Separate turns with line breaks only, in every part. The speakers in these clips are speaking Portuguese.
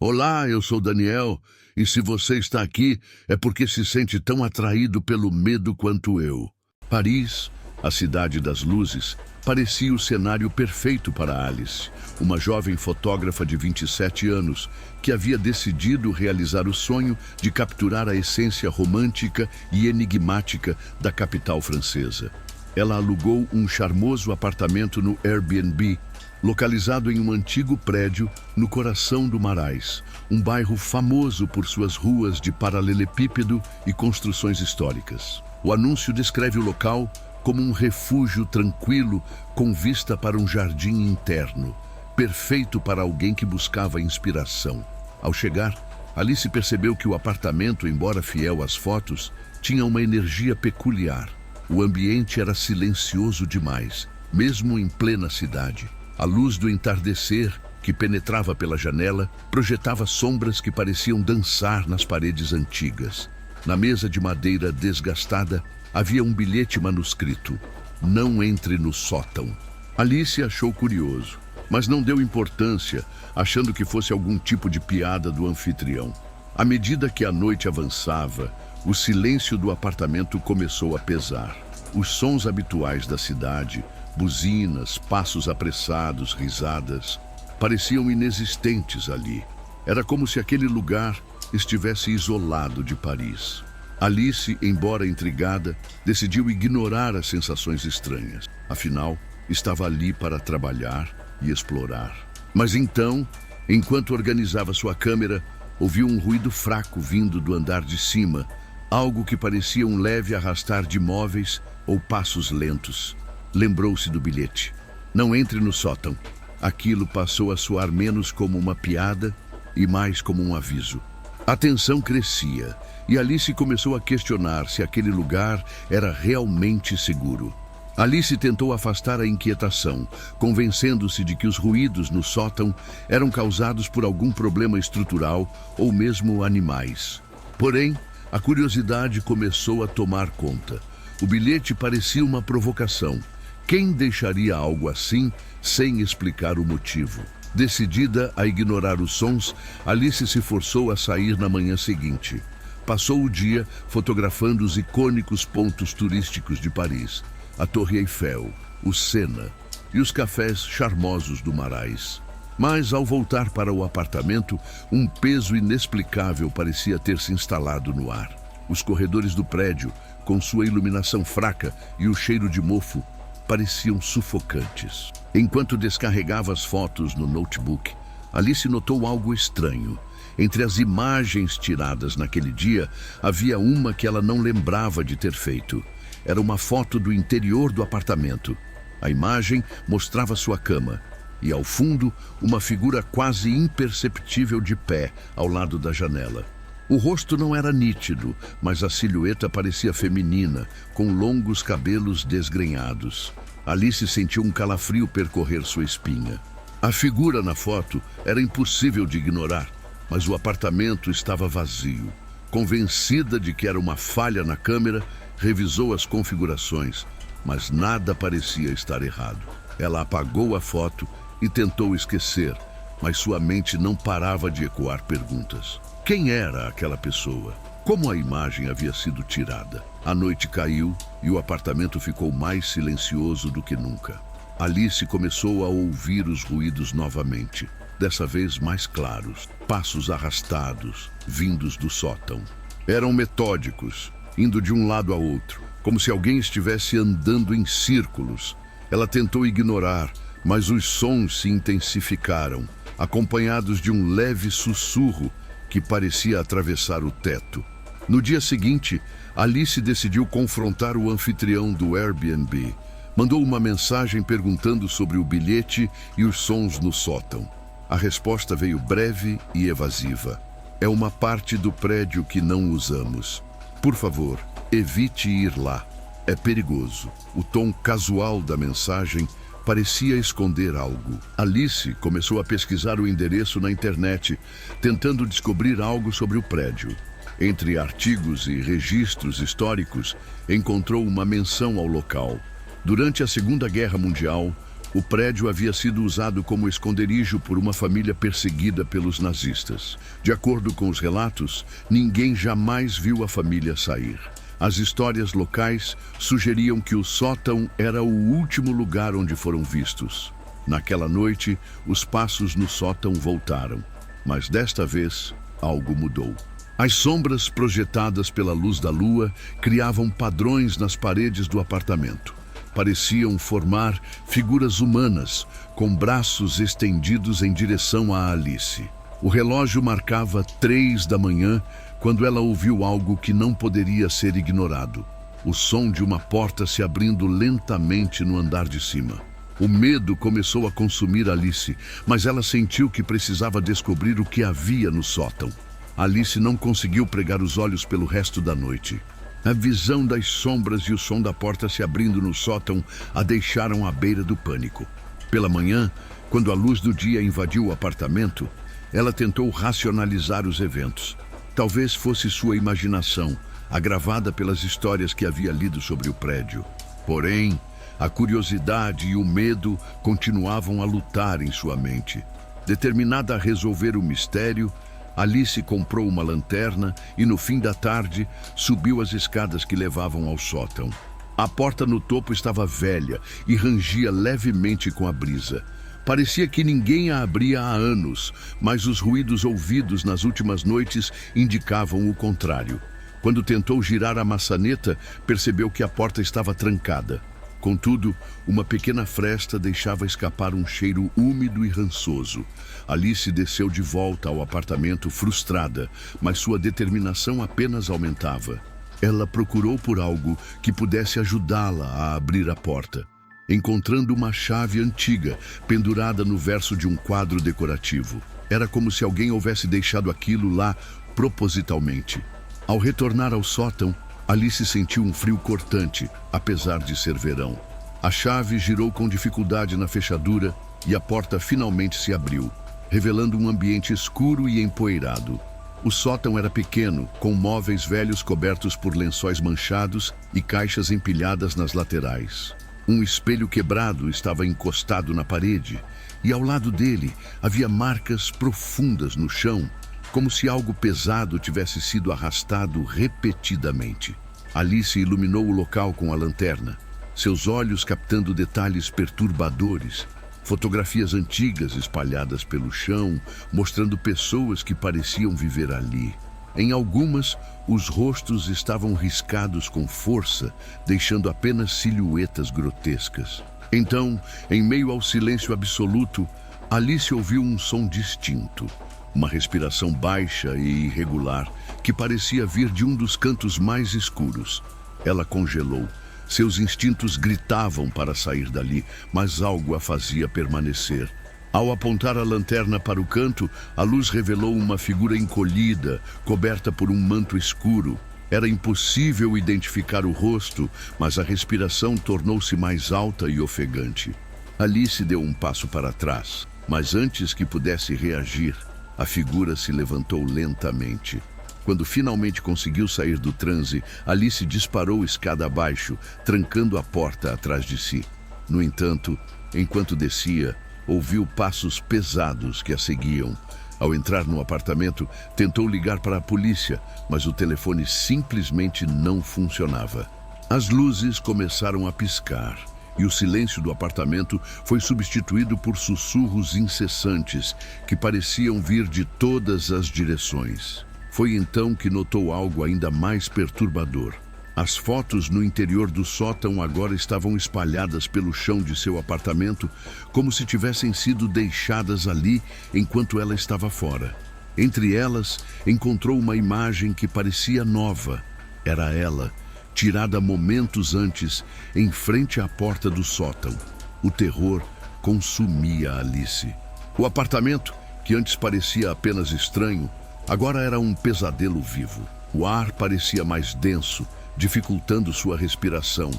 Olá, eu sou Daniel, e se você está aqui é porque se sente tão atraído pelo medo quanto eu. Paris, a cidade das luzes, parecia o cenário perfeito para Alice, uma jovem fotógrafa de 27 anos que havia decidido realizar o sonho de capturar a essência romântica e enigmática da capital francesa. Ela alugou um charmoso apartamento no Airbnb, localizado em um antigo prédio no coração do Marais, um bairro famoso por suas ruas de paralelepípedo e construções históricas. O anúncio descreve o local como um refúgio tranquilo com vista para um jardim interno, perfeito para alguém que buscava inspiração. Ao chegar, Alice percebeu que o apartamento, embora fiel às fotos, tinha uma energia peculiar. O ambiente era silencioso demais, mesmo em plena cidade. A luz do entardecer, que penetrava pela janela, projetava sombras que pareciam dançar nas paredes antigas. Na mesa de madeira desgastada, havia um bilhete manuscrito: "Não entre no sótão". Alice achou curioso, mas não deu importância, achando que fosse algum tipo de piada do anfitrião. À medida que a noite avançava, o silêncio do apartamento começou a pesar. Os sons habituais da cidade, buzinas, passos apressados, risadas, pareciam inexistentes ali. Era como se aquele lugar estivesse isolado de Paris. Alice, embora intrigada, decidiu ignorar as sensações estranhas. Afinal, estava ali para trabalhar e explorar. Mas então, enquanto organizava sua câmera, ouviu um ruído fraco vindo do andar de cima, algo que parecia um leve arrastar de móveis ou passos lentos. Lembrou-se do bilhete: "Não entre no sótão". Aquilo passou a soar menos como uma piada e mais como um aviso. A tensão crescia e Alice começou a questionar se aquele lugar era realmente seguro. Alice tentou afastar a inquietação, convencendo-se de que os ruídos no sótão eram causados por algum problema estrutural ou mesmo animais. Porém, a curiosidade começou a tomar conta. O bilhete parecia uma provocação. Quem deixaria algo assim sem explicar o motivo? Decidida a ignorar os sons, Alice se forçou a sair na manhã seguinte. Passou o dia fotografando os icônicos pontos turísticos de Paris: a Torre Eiffel, o Sena e os cafés charmosos do Marais. Mas, ao voltar para o apartamento, um peso inexplicável parecia ter se instalado no ar. Os corredores do prédio, com sua iluminação fraca e o cheiro de mofo, pareciam sufocantes. Enquanto descarregava as fotos no notebook, Alice notou algo estranho. Entre as imagens tiradas naquele dia, havia uma que ela não lembrava de ter feito. Era uma foto do interior do apartamento. A imagem mostrava sua cama e, ao fundo, uma figura quase imperceptível de pé ao lado da janela. O rosto não era nítido, mas a silhueta parecia feminina, com longos cabelos desgrenhados. Alice sentiu um calafrio percorrer sua espinha. A figura na foto era impossível de ignorar, mas o apartamento estava vazio. Convencida de que era uma falha na câmera, revisou as configurações, mas nada parecia estar errado. Ela apagou a foto e tentou esquecer, mas sua mente não parava de ecoar perguntas. Quem era aquela pessoa? Como a imagem havia sido tirada? A noite caiu e o apartamento ficou mais silencioso do que nunca. Alice começou a ouvir os ruídos novamente, dessa vez mais claros, passos arrastados, vindos do sótão. Eram metódicos, indo de um lado a outro, como se alguém estivesse andando em círculos. Ela tentou ignorar, mas os sons se intensificaram, acompanhados de um leve sussurro que parecia atravessar o teto. No dia seguinte, Alice decidiu confrontar o anfitrião do Airbnb. Mandou uma mensagem perguntando sobre o bilhete e os sons no sótão. A resposta veio breve e evasiva: "É uma parte do prédio que não usamos. Por favor, evite ir lá. É perigoso". O tom casual da mensagem parecia esconder algo. Alice começou a pesquisar o endereço na internet, tentando descobrir algo sobre o prédio. Entre artigos e registros históricos, encontrou uma menção ao local. Durante a Segunda Guerra Mundial, O prédio havia sido usado como esconderijo por uma família perseguida pelos nazistas. De acordo com os relatos, ninguém jamais viu a família sair. As histórias locais sugeriam que o sótão era o último lugar onde foram vistos. Naquela noite, os passos no sótão voltaram, mas desta vez, algo mudou. As sombras projetadas pela luz da lua criavam padrões nas paredes do apartamento. Pareciam formar figuras humanas, com braços estendidos em direção a Alice. O relógio marcava 3 da manhã, quando ela ouviu algo que não poderia ser ignorado. O som de uma porta se abrindo lentamente no andar de cima. O medo começou a consumir Alice, mas ela sentiu que precisava descobrir o que havia no sótão. Alice não conseguiu pregar os olhos pelo resto da noite. A visão das sombras e o som da porta se abrindo no sótão a deixaram à beira do pânico. Pela manhã, quando a luz do dia invadiu o apartamento, ela tentou racionalizar os eventos. Talvez fosse sua imaginação, agravada pelas histórias que havia lido sobre o prédio. Porém, a curiosidade e o medo continuavam a lutar em sua mente. Determinada a resolver o mistério, Alice comprou uma lanterna e, no fim da tarde, subiu as escadas que levavam ao sótão. A porta no topo estava velha e rangia levemente com a brisa. Parecia que ninguém a abria há anos, mas os ruídos ouvidos nas últimas noites indicavam o contrário. Quando tentou girar a maçaneta, percebeu que a porta estava trancada. Contudo, uma pequena fresta deixava escapar um cheiro úmido e rançoso. Alice desceu de volta ao apartamento frustrada, mas sua determinação apenas aumentava. Ela procurou por algo que pudesse ajudá-la a abrir a porta, encontrando uma chave antiga pendurada no verso de um quadro decorativo. Era como se alguém houvesse deixado aquilo lá propositalmente. Ao retornar ao sótão, Alice sentiu um frio cortante, apesar de ser verão. A chave girou com dificuldade na fechadura e a porta finalmente se abriu, revelando um ambiente escuro e empoeirado. O sótão era pequeno, com móveis velhos cobertos por lençóis manchados e caixas empilhadas nas laterais. Um espelho quebrado estava encostado na parede, e ao lado dele havia marcas profundas no chão, como se algo pesado tivesse sido arrastado repetidamente. Alice iluminou o local com a lanterna, seus olhos captando detalhes perturbadores, fotografias antigas espalhadas pelo chão, mostrando pessoas que pareciam viver ali. Em algumas, os rostos estavam riscados com força, deixando apenas silhuetas grotescas. Então, em meio ao silêncio absoluto, Alice ouviu um som distinto. Uma respiração baixa e irregular que parecia vir de um dos cantos mais escuros. Ela congelou. Seus instintos gritavam para sair dali, mas algo a fazia permanecer. Ao apontar a lanterna para o canto, a luz revelou uma figura encolhida, coberta por um manto escuro. Era impossível identificar o rosto, mas a respiração tornou-se mais alta e ofegante. Alice deu um passo para trás, mas antes que pudesse reagir, a figura se levantou lentamente. Quando finalmente conseguiu sair do transe, Alice disparou escada abaixo, trancando a porta atrás de si. No entanto, enquanto descia, ouviu passos pesados que a seguiam. Ao entrar no apartamento, tentou ligar para a polícia, mas o telefone simplesmente não funcionava. As luzes começaram a piscar, e o silêncio do apartamento foi substituído por sussurros incessantes que pareciam vir de todas as direções. Foi então que notou algo ainda mais perturbador. As fotos no interior do sótão agora estavam espalhadas pelo chão de seu apartamento, como se tivessem sido deixadas ali enquanto ela estava fora. Entre elas, encontrou uma imagem que parecia nova. Era ela, tirada momentos antes, em frente à porta do sótão. O terror consumia Alice. O apartamento, que antes parecia apenas estranho, agora era um pesadelo vivo. O ar parecia mais denso, dificultando sua respiração,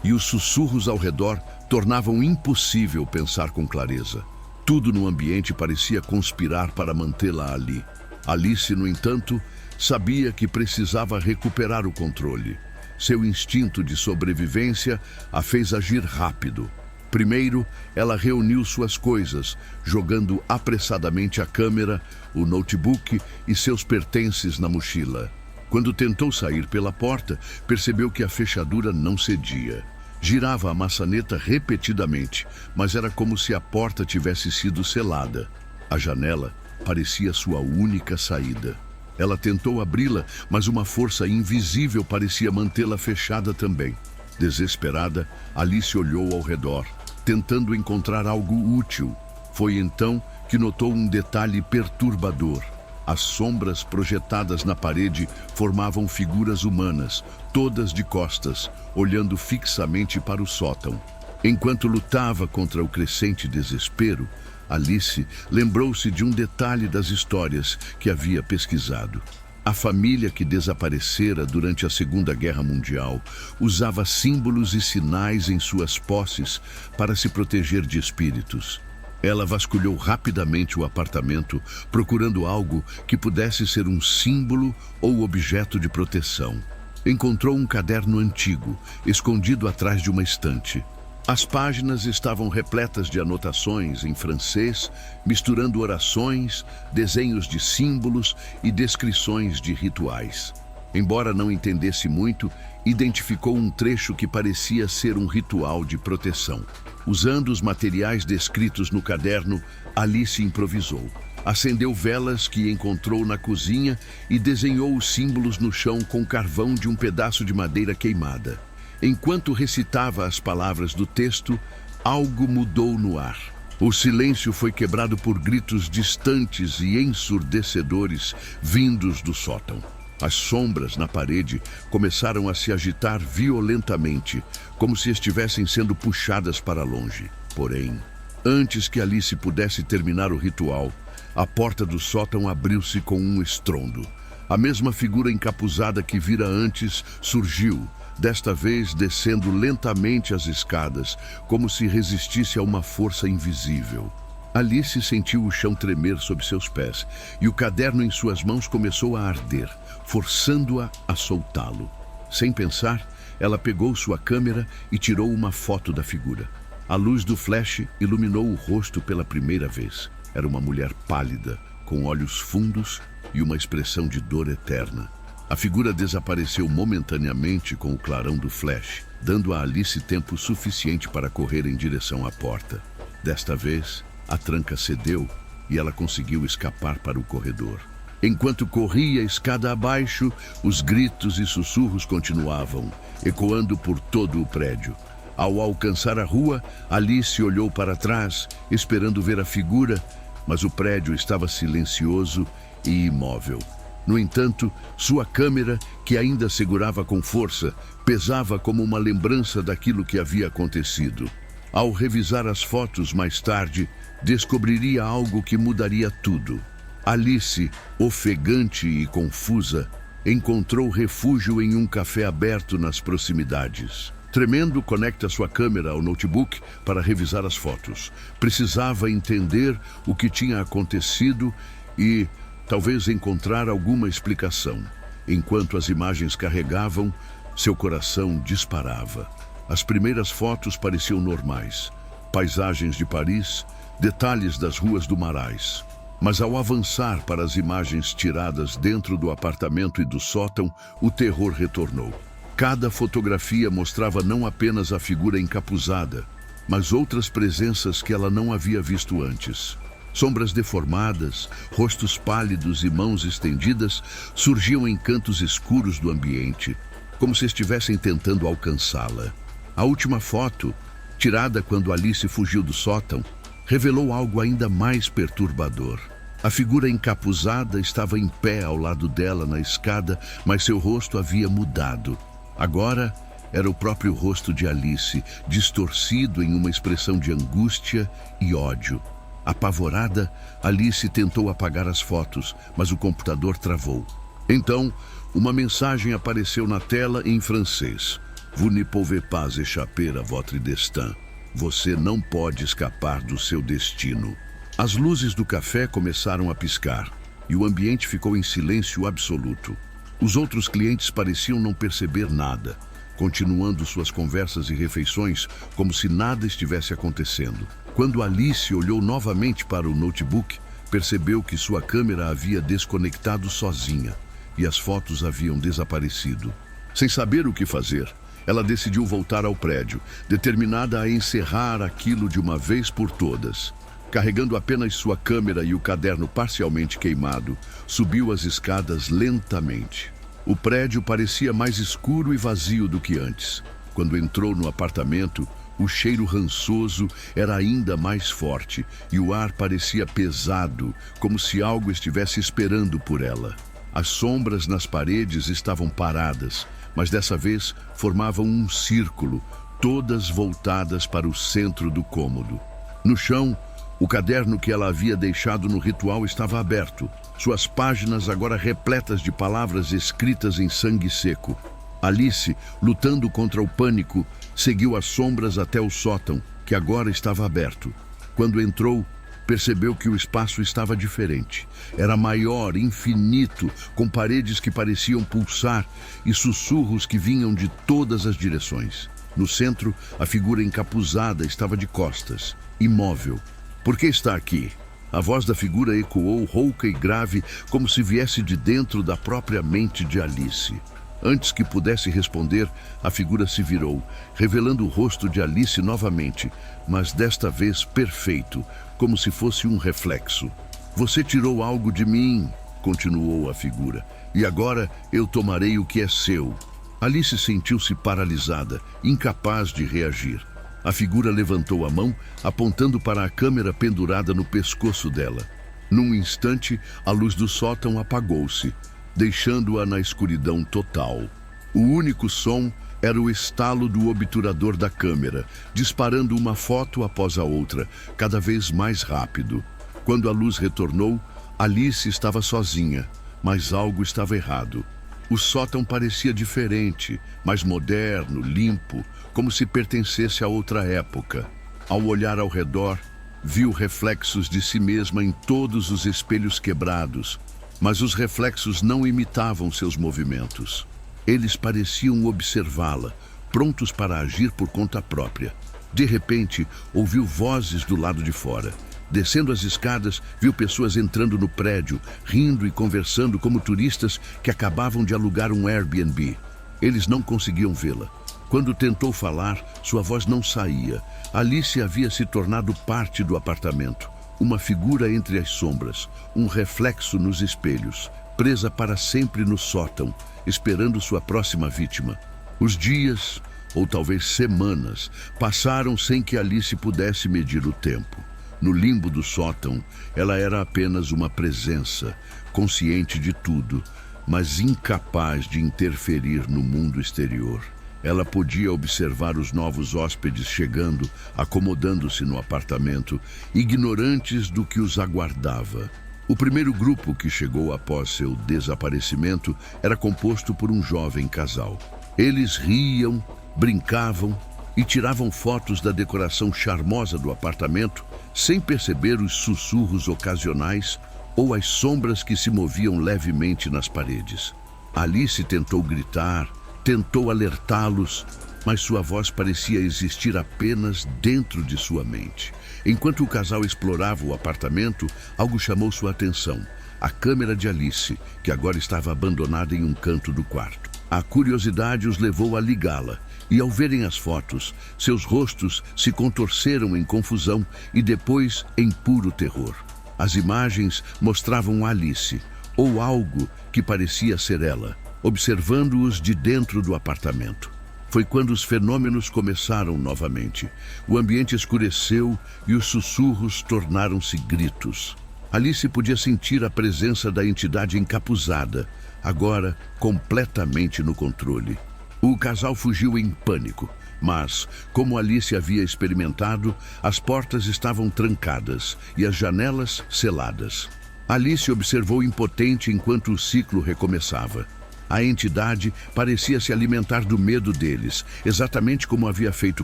e os sussurros ao redor tornavam impossível pensar com clareza. Tudo no ambiente parecia conspirar para mantê-la ali. Alice, no entanto, sabia que precisava recuperar o controle. Seu instinto de sobrevivência a fez agir rápido. Primeiro, ela reuniu suas coisas, jogando apressadamente a câmera, o notebook e seus pertences na mochila. Quando tentou sair pela porta, percebeu que a fechadura não cedia. Girava a maçaneta repetidamente, mas era como se a porta tivesse sido selada. A janela parecia sua única saída. Ela tentou abri-la, mas uma força invisível parecia mantê-la fechada também. Desesperada, Alice olhou ao redor, tentando encontrar algo útil. Foi então que notou um detalhe perturbador. As sombras projetadas na parede formavam figuras humanas, todas de costas, olhando fixamente para o sótão. Enquanto lutava contra o crescente desespero, Alice lembrou-se de um detalhe das histórias que havia pesquisado. A família que desaparecera durante a Segunda Guerra Mundial usava símbolos e sinais em suas posses para se proteger de espíritos. Ela vasculhou rapidamente o apartamento, procurando algo que pudesse ser um símbolo ou objeto de proteção. Encontrou um caderno antigo, escondido atrás de uma estante. As páginas estavam repletas de anotações em francês, misturando orações, desenhos de símbolos e descrições de rituais. Embora não entendesse muito, identificou um trecho que parecia ser um ritual de proteção. Usando os materiais descritos no caderno, Alice improvisou. Acendeu velas que encontrou na cozinha e desenhou os símbolos no chão com carvão de um pedaço de madeira queimada. Enquanto recitava as palavras do texto, algo mudou no ar. O silêncio foi quebrado por gritos distantes e ensurdecedores vindos do sótão. As sombras na parede começaram a se agitar violentamente, como se estivessem sendo puxadas para longe. Porém, antes que Alice pudesse terminar o ritual, a porta do sótão abriu-se com um estrondo. A mesma figura encapuzada que vira antes surgiu, desta vez descendo lentamente as escadas, como se resistisse a uma força invisível. Alice sentiu o chão tremer sob seus pés e o caderno em suas mãos começou a arder, forçando-a a soltá-lo. Sem pensar, ela pegou sua câmera e tirou uma foto da figura. A luz do flash iluminou o rosto pela primeira vez. Era uma mulher pálida, com olhos fundos e uma expressão de dor eterna. A figura desapareceu momentaneamente com o clarão do flash, dando a Alice tempo suficiente para correr em direção à porta. Desta vez, a tranca cedeu e ela conseguiu escapar para o corredor. Enquanto corria escada abaixo, os gritos e sussurros continuavam, ecoando por todo o prédio. Ao alcançar a rua, Alice olhou para trás, esperando ver a figura, mas o prédio estava silencioso e imóvel. No entanto, sua câmera, que ainda segurava com força, pesava como uma lembrança daquilo que havia acontecido. Ao revisar as fotos mais tarde, descobriria algo que mudaria tudo. Alice, ofegante e confusa, encontrou refúgio em um café aberto nas proximidades. Tremendo, conecta sua câmera ao notebook para revisar as fotos. Precisava entender o que tinha acontecido e talvez encontrar alguma explicação. Enquanto as imagens carregavam, seu coração disparava. As primeiras fotos pareciam normais. Paisagens de Paris, detalhes das ruas do Marais. Mas ao avançar para as imagens tiradas dentro do apartamento e do sótão, o terror retornou. Cada fotografia mostrava não apenas a figura encapuzada, mas outras presenças que ela não havia visto antes. Sombras deformadas, rostos pálidos e mãos estendidas surgiam em cantos escuros do ambiente, como se estivessem tentando alcançá-la. A última foto, tirada quando Alice fugiu do sótão, revelou algo ainda mais perturbador. A figura encapuzada estava em pé ao lado dela na escada, mas seu rosto havia mudado. Agora era o próprio rosto de Alice, distorcido em uma expressão de angústia e ódio. Apavorada, Alice tentou apagar as fotos, mas o computador travou. Então, uma mensagem apareceu na tela em francês. Vous ne pouvez pas échapper à votre destin. Você não pode escapar do seu destino. As luzes do café começaram a piscar e o ambiente ficou em silêncio absoluto. Os outros clientes pareciam não perceber nada, continuando suas conversas e refeições como se nada estivesse acontecendo. Quando Alice olhou novamente para o notebook, percebeu que sua câmera havia desconectado sozinha e as fotos haviam desaparecido. Sem saber o que fazer, ela decidiu voltar ao prédio, determinada a encerrar aquilo de uma vez por todas. Carregando apenas sua câmera e o caderno parcialmente queimado, subiu as escadas lentamente. O prédio parecia mais escuro e vazio do que antes. Quando entrou no apartamento, o cheiro rançoso era ainda mais forte e o ar parecia pesado, como se algo estivesse esperando por ela. As sombras nas paredes estavam paradas, mas dessa vez formavam um círculo, todas voltadas para o centro do cômodo. No chão, o caderno que ela havia deixado no ritual estava aberto, suas páginas agora repletas de palavras escritas em sangue seco. Alice, lutando contra o pânico, seguiu as sombras até o sótão, que agora estava aberto. Quando entrou, percebeu que o espaço estava diferente. Era maior, infinito, com paredes que pareciam pulsar e sussurros que vinham de todas as direções. No centro, a figura encapuzada estava de costas, imóvel. "Por que está aqui?" A voz da figura ecoou rouca e grave, como se viesse de dentro da própria mente de Alice. Antes que pudesse responder, a figura se virou, revelando o rosto de Alice novamente, mas desta vez perfeito, como se fosse um reflexo. "Você tirou algo de mim", continuou a figura, "e agora eu tomarei o que é seu." Alice sentiu-se paralisada, incapaz de reagir. A figura levantou a mão, apontando para a câmera pendurada no pescoço dela. Num instante, a luz do sótão apagou-se, deixando-a na escuridão total. O único som era o estalo do obturador da câmera, disparando uma foto após a outra, cada vez mais rápido. Quando a luz retornou, Alice estava sozinha, mas algo estava errado. O sótão parecia diferente, mais moderno, limpo, como se pertencesse a outra época. Ao olhar ao redor, viu reflexos de si mesma em todos os espelhos quebrados, mas os reflexos não imitavam seus movimentos. Eles pareciam observá-la, prontos para agir por conta própria. De repente, ouviu vozes do lado de fora. Descendo as escadas, viu pessoas entrando no prédio, rindo e conversando como turistas que acabavam de alugar um Airbnb. Eles não conseguiam vê-la. Quando tentou falar, sua voz não saía. Alice havia se tornado parte do apartamento, uma figura entre as sombras, um reflexo nos espelhos, presa para sempre no sótão, esperando sua próxima vítima. Os dias, ou talvez semanas, passaram sem que Alice pudesse medir o tempo. No limbo do sótão, ela era apenas uma presença, consciente de tudo, mas incapaz de interferir no mundo exterior. Ela podia observar os novos hóspedes chegando, acomodando-se no apartamento, ignorantes do que os aguardava. O primeiro grupo que chegou após seu desaparecimento era composto por um jovem casal. Eles riam, brincavam e tiravam fotos da decoração charmosa do apartamento, sem perceber os sussurros ocasionais ou as sombras que se moviam levemente nas paredes. Alice tentou gritar, tentou alertá-los, mas sua voz parecia existir apenas dentro de sua mente. Enquanto o casal explorava o apartamento, algo chamou sua atenção. A câmera de Alice, que agora estava abandonada em um canto do quarto. A curiosidade os levou a ligá-la, e ao verem as fotos, seus rostos se contorceram em confusão e depois em puro terror. As imagens mostravam Alice, ou algo que parecia ser ela, observando-os de dentro do apartamento. Foi quando os fenômenos começaram novamente. O ambiente escureceu e os sussurros tornaram-se gritos. Alice podia sentir a presença da entidade encapuzada, agora completamente no controle. O casal fugiu em pânico, mas, como Alice havia experimentado, as portas estavam trancadas e as janelas seladas. Alice observou impotente enquanto o ciclo recomeçava. A entidade parecia se alimentar do medo deles, exatamente como havia feito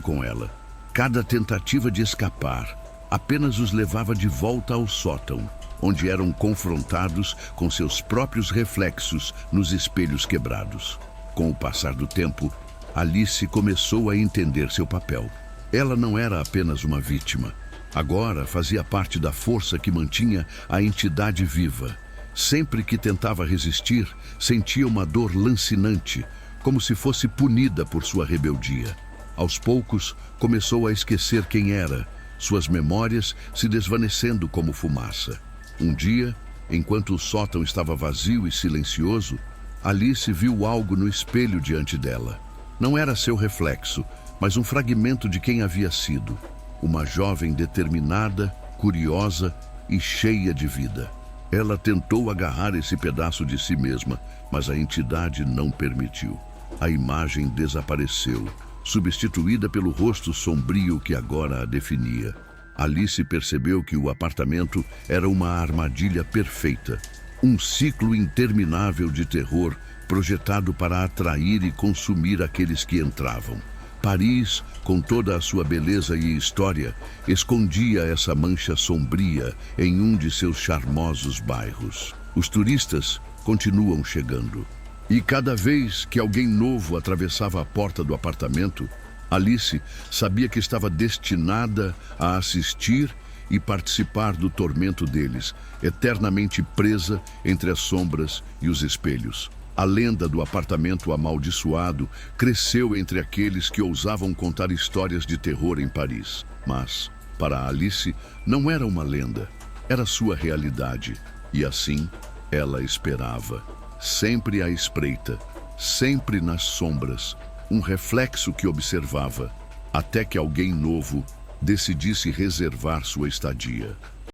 com ela. Cada tentativa de escapar apenas os levava de volta ao sótão, onde eram confrontados com seus próprios reflexos nos espelhos quebrados. Com o passar do tempo, Alice começou a entender seu papel. Ela não era apenas uma vítima. Agora fazia parte da força que mantinha a entidade viva. Sempre que tentava resistir, sentia uma dor lancinante, como se fosse punida por sua rebeldia. Aos poucos, começou a esquecer quem era, suas memórias se desvanecendo como fumaça. Um dia, enquanto o sótão estava vazio e silencioso, Alice viu algo no espelho diante dela. Não era seu reflexo, mas um fragmento de quem havia sido. Uma jovem determinada, curiosa e cheia de vida. Ela tentou agarrar esse pedaço de si mesma, mas a entidade não permitiu. A imagem desapareceu, substituída pelo rosto sombrio que agora a definia. Alice percebeu que o apartamento era uma armadilha perfeita, um ciclo interminável de terror projetado para atrair e consumir aqueles que entravam. Paris, com toda a sua beleza e história, escondia essa mancha sombria em um de seus charmosos bairros. Os turistas continuam chegando. E cada vez que alguém novo atravessava a porta do apartamento, Alice sabia que estava destinada a assistir e participar do tormento deles, eternamente presa entre as sombras e os espelhos. A lenda do apartamento amaldiçoado cresceu entre aqueles que ousavam contar histórias de terror em Paris. Mas, para Alice, não era uma lenda, era sua realidade. E assim, ela esperava, sempre à espreita, sempre nas sombras, um reflexo que observava, até que alguém novo decidisse reservar sua estadia.